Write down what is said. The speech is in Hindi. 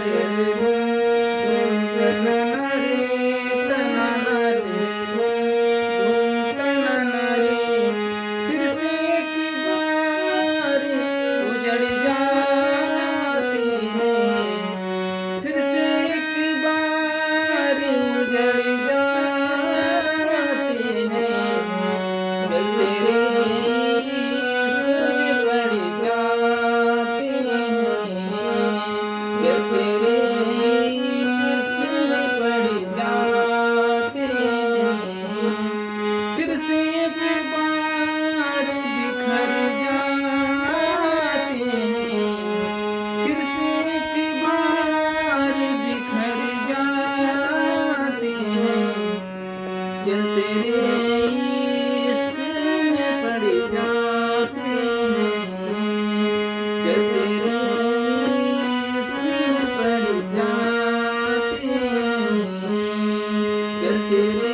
रे धूम तनाना रे तनाना रे धूम तनाना रे फिर से एक बार उजड़ जाती है फिर से एक बार उजड़ जाती है जब तेरे इश्क में पड़ जाते हैं जब तेरे इश्क में पड़ जाते हैं फिर से एक बार बिखर जाते हैं फिर से एक बार बिखर जाते हैं चल तेरे इश्क में पड़ जाते हैं चल तेरे इश्क में पड़ जाते हैं चल तेरे